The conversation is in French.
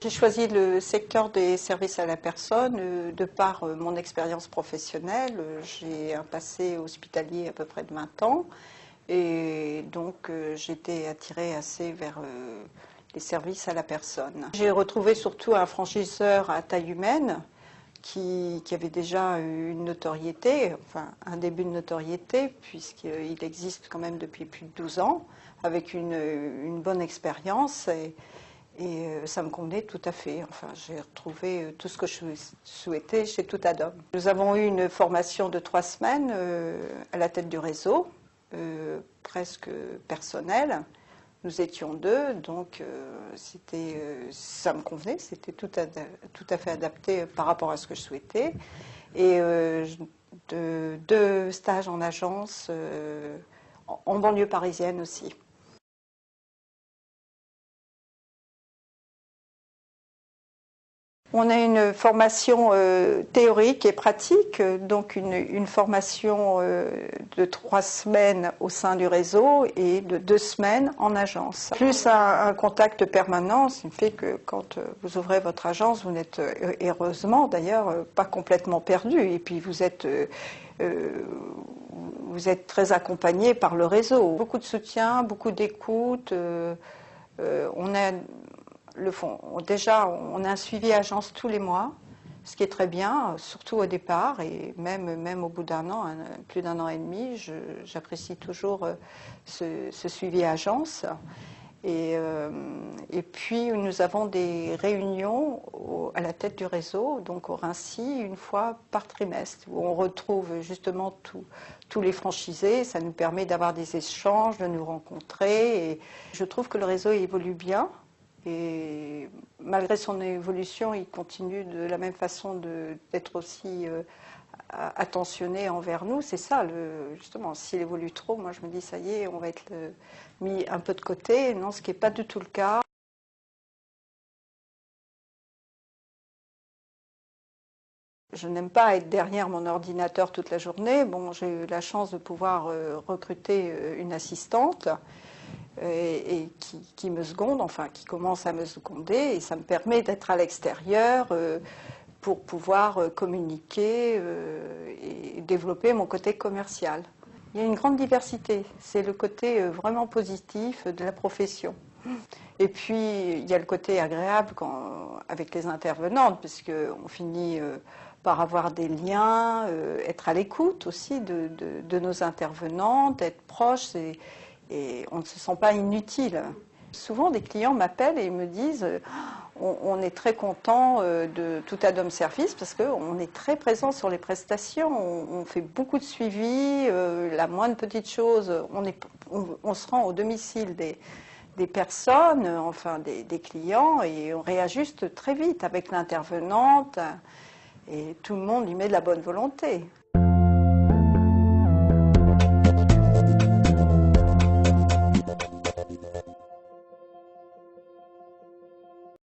J'ai choisi le secteur des services à la personne de par mon expérience professionnelle. J'ai un passé hospitalier à peu près de 20 ans et donc j'étais attirée assez vers les services à la personne. J'ai retrouvé surtout un franchiseur à taille humaine qui avait déjà une notoriété, enfin un début de notoriété, puisqu'il existe quand même depuis plus de 12 ans, avec une bonne expérience. Et ça me convenait tout à fait. Enfin, j'ai retrouvé tout ce que je souhaitais chez Toutadom. Nous avons eu une formation de 3 semaines à la tête du réseau, presque personnelle. Nous étions 2, donc ça me convenait, c'était tout à fait adapté par rapport à ce que je souhaitais. Et 2 stages en agence, en banlieue parisienne aussi. On a une formation théorique et pratique, donc une formation de 3 semaines au sein du réseau et de 2 semaines en agence. Plus un contact permanent, ce qui fait que quand vous ouvrez votre agence, vous n'êtes heureusement d'ailleurs pas complètement perdu. Et puis vous êtes très accompagné par le réseau. Beaucoup de soutien, beaucoup d'écoute. On a déjà, on a un suivi agence tous les mois, ce qui est très bien, surtout au départ, et même au bout d'un an, plus d'un an et demi, j'apprécie toujours ce suivi agence. Et puis, nous avons des réunions à la tête du réseau, donc au Rincy, une fois par trimestre, où on retrouve justement tous les franchisés. Ça nous permet d'avoir des échanges, de nous rencontrer. Et je trouve que le réseau évolue bien. Et malgré son évolution, il continue de la même façon d'être aussi attentionné envers nous. C'est ça, justement, s'il évolue trop, moi je me dis ça y est, on va être mis un peu de côté. Non, ce qui n'est pas du tout le cas. Je n'aime pas être derrière mon ordinateur toute la journée. Bon, j'ai eu la chance de pouvoir recruter une assistante. Et qui me seconde, enfin qui commence à me seconder, et ça me permet d'être à l'extérieur pour pouvoir communiquer et développer mon côté commercial. Il y a une grande diversité, c'est le côté vraiment positif de la profession. Et puis il y a le côté agréable avec les intervenantes, puisqu'on finit par avoir des liens, être à l'écoute aussi de nos intervenantes, être proche. Et on ne se sent pas inutile. Souvent, des clients m'appellent et me disent on est très content de Toutadom Service parce qu'on est très présent sur les prestations, on fait beaucoup de suivi, la moindre petite chose, on se rend au domicile des personnes, enfin des clients, et on réajuste très vite avec l'intervenante, et tout le monde y met de la bonne volonté.